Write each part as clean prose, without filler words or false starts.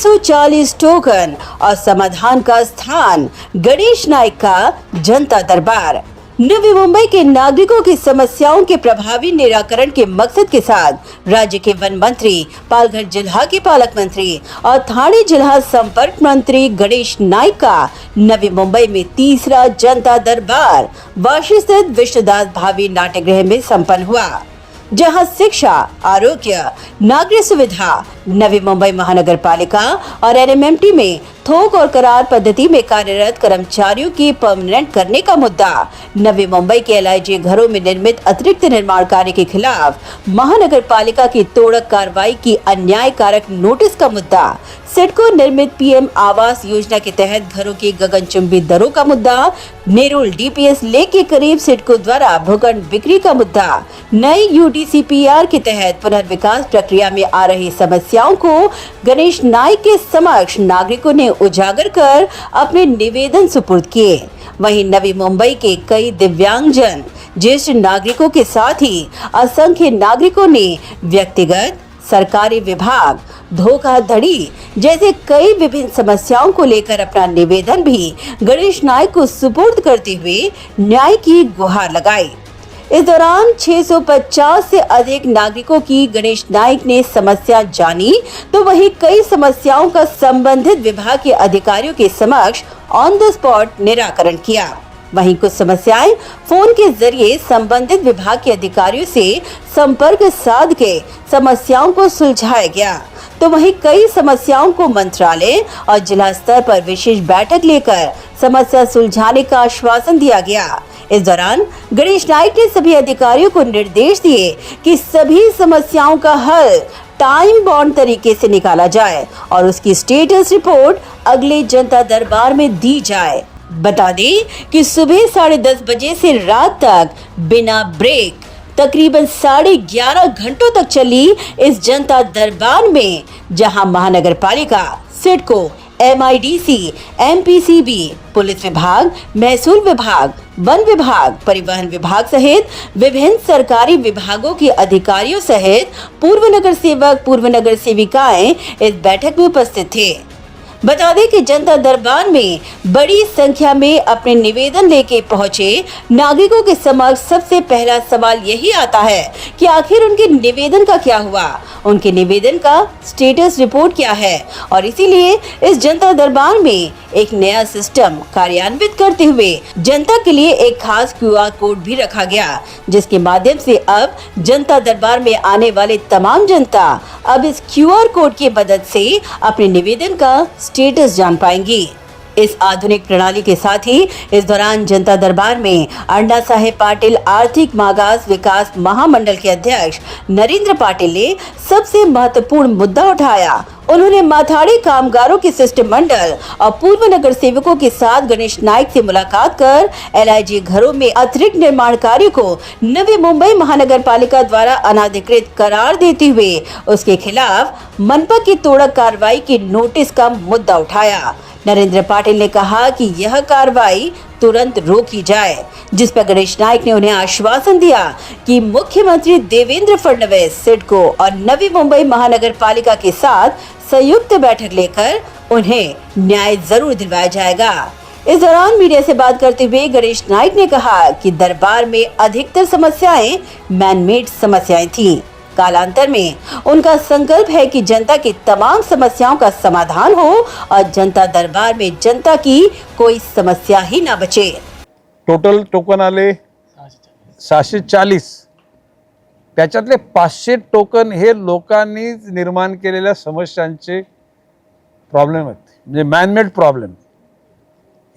640 token और समाधान का स्थान, गणेश नाइक का जनता दरबार। नवी मुंबई के नागरिकों की समस्याओं के प्रभावी निराकरण के मकसद के साथ राज्य के वन मंत्री, पालघर जिला के पालक मंत्री और ठाणे जिला संपर्क मंत्री गणेश नाइक का नवी मुंबई में तीसरा जनता दरबार वाशी स्थित विश्वदास भावी नाट्यगृह में संपन्न हुआ, जहां शिक्षा, आरोग्य, नागरिक सुविधा, नवी मुंबई महानगर पालिका और एनएमएमटी में थोक और करार पद्धति में कार्यरत कर्मचारियों की परमानेंट करने का मुद्दा, नवी मुंबई के एलआईजी घरों में निर्मित अतिरिक्त निर्माण कार्य के खिलाफ महानगर पालिका की तोड़क कार्रवाई की अन्यायकारक नोटिस का मुद्दा, सिडको निर्मित पीएम आवास योजना के तहत घरों की गगनचुंबी दरों का मुद्दा, नेरुल डीपीएस लेक के करीब सिडको द्वारा भूखंड बिक्री का मुद्दा, नई यूडीसीपीआर के तहत पुनर्विकास प्रक्रिया में आ रही समस्याओं को गणेश नाइक के समक्ष नागरिकों ने उजागर कर अपने निवेदन सुपुर्द किए। वहीं नवी मुंबई के कई दिव्यांगजन, ज्येष्ठ नागरिकों के साथ ही असंख्य नागरिकों ने व्यक्तिगत, सरकारी विभाग, धोखाधड़ी जैसे कई विभिन्न समस्याओं को लेकर अपना निवेदन भी गणेश नाइक को सुपुर्द करते हुए न्याय की गुहार लगाई। इस दौरान 650 से अधिक नागरिकों की गणेश नाइक ने समस्या जानी, तो वहीं कई समस्याओं का संबंधित विभाग के अधिकारियों के समक्ष ऑन द स्पॉट निराकरण किया। वहीं कुछ समस्याएं फोन के जरिए संबंधित विभाग के अधिकारियों से संपर्क साध के समस्याओं को सुलझाया गया, तो वहीं कई समस्याओं को मंत्रालय और जिला स्तर पर विशेष बैठक लेकर समस्या सुलझाने का आश्वासन दिया गया। इस दौरान गणेश नाइक ने सभी अधिकारियों को निर्देश दिए कि सभी समस्याओं का हल टाइम बाउंड तरीके से निकाला जाए और उसकी स्टेटस रिपोर्ट अगले जनता दरबार में दी जाए। बता दें कि सुबह 10:30 बजे से रात तक बिना ब्रेक तकरीबन 11.5 घंटों तक चली इस जनता दरबार में, जहां महानगर पालिका, सिडको, एमआईडीसी, एमपीसीबी, पुलिस विभाग, महसूल विभाग, वन विभाग, परिवहन विभाग सहित विभिन्न सरकारी विभागों के अधिकारियों सहित पूर्व नगर सेवक, पूर्व नगर सेविकाएं इस बैठक में उपस्थित थे। बता दें कि जनता दरबार में बड़ी संख्या में अपने निवेदन लेके पहुंचे नागरिकों के समक्ष सबसे पहला सवाल यही आता है कि आखिर उनके निवेदन का क्या हुआ, उनके निवेदन का स्टेटस रिपोर्ट क्या है। और इसीलिए इस जनता दरबार में एक नया सिस्टम कार्यान्वित करते हुए जनता के लिए एक खास क्यूआर कोड भी रखा गया, जिसके माध्यम से अब जनता दरबार में आने वाले तमाम जनता अब इस क्यूआर कोड की मदद से अपने निवेदन का स्टेटस जान पाएंगी। इस आधुनिक प्रणाली के साथ ही इस दौरान जनता दरबार में अण्णा साहेब पाटिल आर्थिक मागास विकास महामंडल के अध्यक्ष नरेंद्र पाटिल ने सबसे महत्वपूर्ण मुद्दा उठाया। उन्होंने माथाड़ी कामगारों के शिष्टमंडल और पूर्व नगर सेवकों के साथ गणेश नाइक से मुलाकात कर एलआईजी घरों में अतिरिक्त निर्माण कार्य को नवी मुंबई महानगर पालिका द्वारा अनाधिकृत करार देते हुए उसके खिलाफ मनपा की तोड़क कार्रवाई की नोटिस का मुद्दा उठाया। नरेंद्र पाटिल ने कहा कि यह कार्रवाई तुरंत रोकी जाए, जिस पर गणेश नाइक ने उन्हें आश्वासन दिया कि मुख्यमंत्री देवेंद्र फडणवीस, सिडको और नवी मुंबई महानगर पालिका के साथ संयुक्त बैठक लेकर उन्हें न्याय जरूर दिलवाया जाएगा। इस दौरान मीडिया से बात करते हुए गणेश नाइक ने कहा कि दरबार में अधिकतर समस्याएं मैनमेड समस्याएं थीं। कालांतर में उनका संकल्प है कि जनता की तमाम समस्याओं का समाधान हो और जनता दरबार में जनता की कोई समस्या ही ना बचे। टोटल टोकन आले 640, त्याच्यातले 500 टोकन हे लोकांनी निर्माण केलेल्या समस्यांचे प्रॉब्लेम आहेत, म्हणजे मॅनमेड प्रॉब्लेम।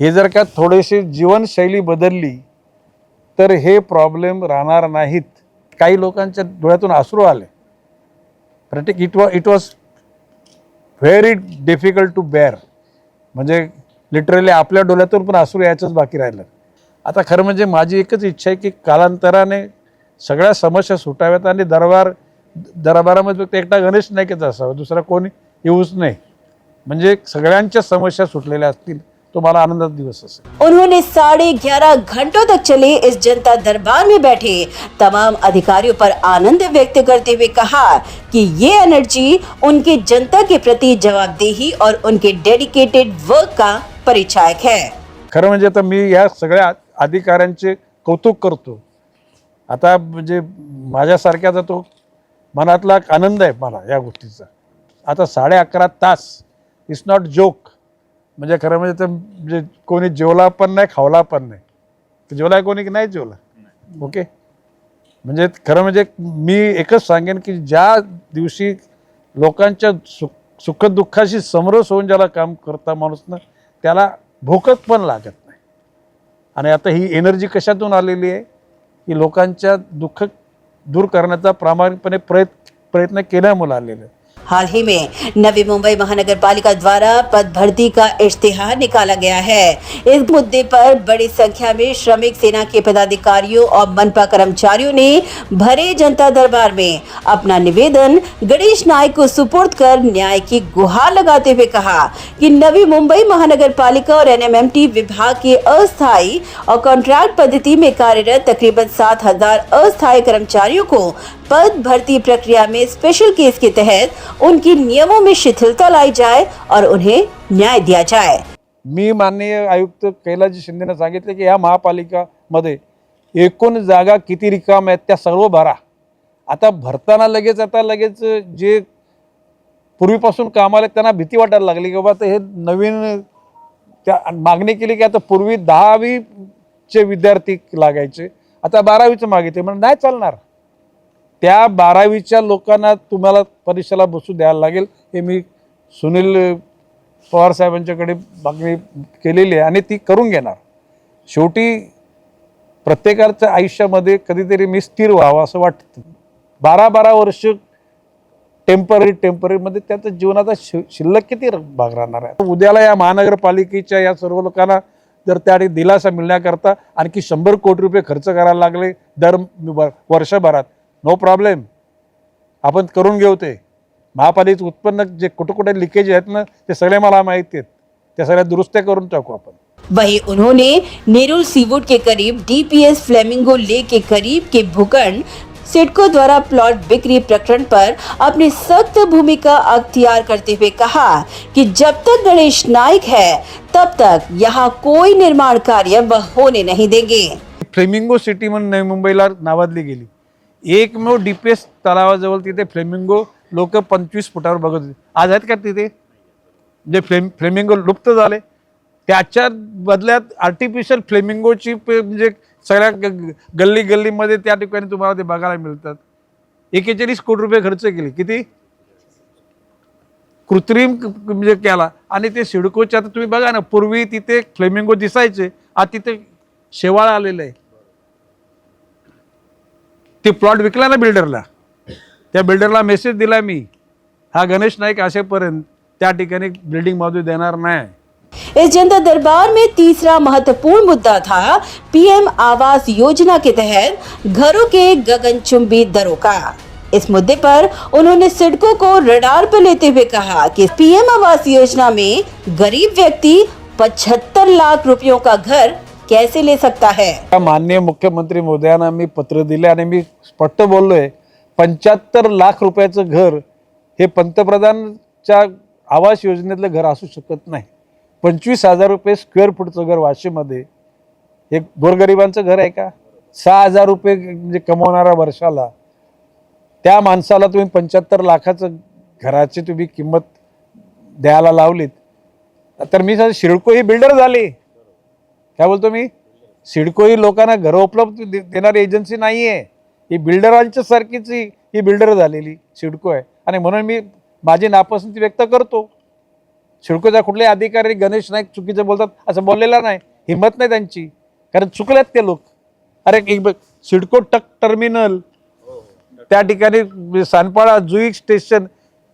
हे जर का थोडेसे जीवनशैली बदलली तर हे प्रॉब्लेम राहणार नाहीत। काही लोकांच्या डोळ्यातून अश्रू आले। It was very difficult to bear, म्हणजे लिटरली आपल्या डोळ्यातून पण अश्रू यायचंच बाकी राहिलं। आता खरं म्हणजे माझी एकच इच्छा आहे की कालांतराने सगळ्या समस्या सुटाव्यात आणि दरबारामध्ये फक्त एकटा गणेश नाईकच असावा, दुसरा कोणी येऊच नाही, म्हणजे सगळ्यांच्या समस्या सुटलेल्या असतील तो मला आनंदाचा दिवस असेल। उन्होंने 11.5 घंटों तक चले इस जनता दरबार में बैठे तमाम अधिकारियों पर आनंद व्यक्त करते हुए कहा कि ये एनर्जी उनके जनता के प्रति जवाबदेही और उनके डेडिकेटेड वर्क का परिचायक है। खरं म्हणजे आता मी या सगळ्या अधिकाऱ्यांचे कौतुक करतो। आता म्हणजे माझ्यासारख्याचा तो मनातला एक आनंद आहे मला या गोष्टीचा। आता 11.5 तास इट्स नॉट जोक, म्हणजे खरं म्हणजे तर म्हणजे कोणी जेवला पण नाही खावला पण नाही, जेवला कोणी नाही जेवला, ओके। म्हणजे खरं म्हणजे मी एकच सांगेन की ज्या दिवशी लोकांच्या सुखदुःखाशी समरस होऊन ज्याला काम करता माणूस ना त्याला भूकच पण लागत नाही। आणि आता ही एनर्जी कशातून आलेली आहे की लोकांच्या दुःख दूर करण्याचा प्रामाणिकपणे प्रयत्न केल्यामुळे आलेलं आहे। हाल ही में नवी मुंबई महानगर पालिका द्वारा पद भर्ती का इश्तिहार निकाला गया है। इस मुद्दे पर बड़ी संख्या में श्रमिक सेना के पदाधिकारियों और मनपा कर्मचारियों ने भरे जनता दरबार में अपना निवेदन गणेश नायक को सुपुर्द कर न्याय की गुहार लगाते हुए कहा कि नवी मुंबई महानगर पालिका और एनएमएमटी विभाग के अस्थायी और कॉन्ट्रैक्ट पद्धति में कार्यरत तकरीबन 7,000 अस्थायी कर्मचारियों को पद भर्ती प्रक्रिया में स्पेशल केस के तहत उनकी नियमों में शिथिलता लाई जाए और उन्हें न्याय दिया जाए। मी माननीय आयुक्त कैलासजी शिंदेने सांगितले की या महापालिकामध्ये एकूण जागा किती रिकाम आहेत त्या सर्व भरा। आता भरताना लगेच जे पूर्वीपासून कामाला त्यांना भीती वाटायला लागली की बाबा हे नवीन त्या मागणी केली की आता पूर्वी 10वीचे विद्यार्थी लागायचे, आता 12वीचं मागितले, म्हणजे नाही चालणार। त्या 12वीच्या लोकांना तुम्हाला परीक्षेला बसू द्यायला लागेल, हे मी सुनील पवार साहेबांच्याकडे मागणी केलेली आहे आणि ती करून घेणार। शेवटी प्रत्येकाच्या आयुष्यामध्ये कधीतरी मी स्थिर व्हावं असं वाटतं। 12 वर्ष टेम्पररी मध्ये त्याचं जीवनाचा शिल्लक किती भाग राहणार आहे। उद्याला या महानगरपालिकेच्या या सर्व लोकांना जर त्या दिलासा मिळण्याकरता आणखी 100 कोटी रुपये खर्च करायला लागले दर वर्षभरात, नो प्रॉब्लेम, आपण करून घेऊ। ते महापालिकेचं उत्पन्न जे कुठे लिकेज आहेत ना ते सगळे मला माहिती आहेत, त्या सगळ्या दुरुस्त्या करून टाकू आपण। वहीं उन्होंने नेरुल सीवुड के करीब डीपीएस फ्लेमिंगो लेक के करीब के भूखंड सिडको द्वारा प्लॉट बिक्री प्रकरण पर अपनी सख्त भूमिका अख्तियार करते हुए कहा कि जब तक गणेश नाइक है तब तक यहाँ कोई निर्माण कार्य वह होने नहीं देंगे। फ्लेमिंगो सिटी म्हणून नवी मुंबईला नावाजली गेली, एकमेव डीपीएस तलावाजवळ तिथे फ्लेमिंगो लोक 25 फुटावर बघत होते। आज आहेत का तिथे? जे फ्लेमिंगो लुप्त झाले, त्याच्या बदल्यात आर्टिफिशियल फ्लेमिंगोची म्हणजे सगळ्या गल्लीमध्ये त्या ठिकाणी तुम्हाला ते बघायला मिळतात। 41 कोटी रुपये खर्च केले, किती कृत्रिम म्हणजे केला। आणि ते सिडकोच्या आता तुम्ही बघा ना, पूर्वी तिथे फ्लेमिंगो दिसायचे, आता तिथे शेवाळ आलेलं आहे। ते प्लॉट विकला ना बिल्डरला, त्या बिल्डरला मेसेज दिला मी, हा गणेश नाईक असेपर्यंत त्या ठिकाणी बिल्डिंग मधून देणार नाही। इस जनता दरबार में तीसरा महत्वपूर्ण मुद्दा था पीएम आवास योजना के तहत घरों के गगनचुंबी दरों का। इस मुद्दे पर उन्होंने सिडको को रडार पर लेते हुए कहा कि पीएम आवास योजना में गरीब व्यक्ति 75 लाख रुपयों का घर कैसे ले सकता है। माननीय मुख्यमंत्री महोदयांना मी पत्र दिले आणि मी स्पष्ट बोललोय, 75 लाख रुपयाचं घर हे पंतप्रधानच्या आवास योजनेतलं घर असू शकत नाही। 25,000 रुपये स्क्वेअर फूटचं घर वाशीमध्ये हे गोरगरिबांचं घर आहे का? 6,000 रुपये म्हणजे कमवणारा वर्षाला त्या माणसाला तुम्ही 75 लाखाचं घराची तुम्ही किंमत द्यायला लावलीत, तर मी सिडको ही बिल्डर झाली। काय बोलतो मी? सिडको ही लोकांना घर उपलब्ध देणारी एजन्सी नाही आहे, ही बिल्डरांच्या सारखीच ही बिल्डर झालेली सिडको आहे। आणि म्हणून मी माझी नापसंती व्यक्त करतो। सिडकोचा कुठल्याही अधिकारी गणेश नाईक चुकीचं बोलतात असं बोललेला नाही, हिंमत नाही त्यांची, कारण चुकलेत ते लोक। अरे सिडको टक टर्मिनल, त्या ठिकाणी सानपाडा, जुईक स्टेशन,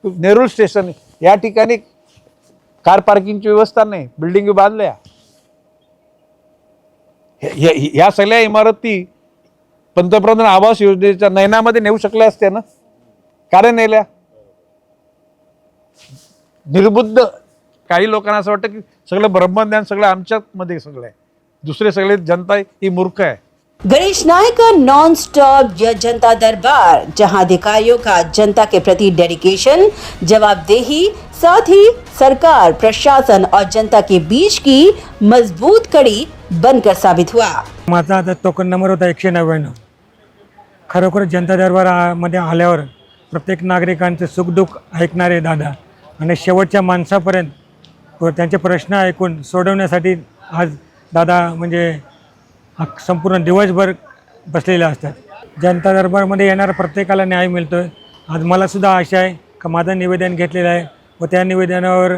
नेरुल स्टेशन या ठिकाणी कार पार्किंगची व्यवस्था नाही, बिल्डिंग बांधल्या। या सगळ्या इमारती पंतप्रधान आवास योजनेच्या नयनामध्ये नेऊ शकल्या असत्या ना, कारण नेल्या? निर्बुद्ध काही लोकांना असं वाटतं की सगळं ब्रह्मज्ञान सगळं आमच्यामध्ये सगळं आहे, दुसरे सगळे जनता ही मूर्ख आहे. गणेश नायक का नॉन स्टॉप यह जनता दरबार, जहां अधिकारियों का जनता के प्रति डेडिकेशन, जवाबदेही, साथ ही सरकार, प्रशासन और जनता के बीच की मजबूत कड़ी बनकर साबित हुआ. माझा आता टोकन नंबर होता 199. खरोखर जनता दरबारामध्ये आल्यावर प्रत्येक नागरिकांचे सुखदुःख ऐकणारे दादा आणि शेवटच्या माणसापर्यंत व त्यांचे प्रश्न ऐकून सोडवण्यासाठी आज दादा म्हणजे संपूर्ण दिवसभर बसलेले असतात. जनता दरबारमध्ये येणाऱ्या प्रत्येकाला न्याय मिळतो आहे. आज मलासुद्धा आशा आहे का माझं निवेदन घेतलेलं आहे व त्या निवेदनावर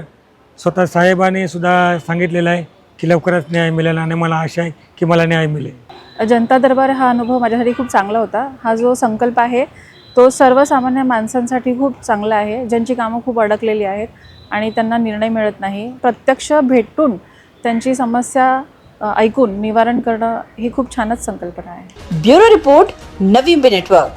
स्वतः साहेबांनी सुद्धा सांगितलेलं आहे की लवकरच न्याय मिळेल आणि मला आशा आहे की मला न्याय मिळेल. जनता दरबार हा अनुभव माझ्यासाठी खूप चांगला होता. हा जो संकल्प आहे तो सर्वसामान्य माणसांसाठी खूप चांगला आहे, ज्यांची कामं खूप अडकलेली आहेत आणि त्यांना निर्णय मिळत नाही. प्रत्यक्ष भेटून त्यांची समस्या ऐकून निवारण करणं ही खूप छानच संकल्पना आहे. Bureau report, Navi Mumbai network.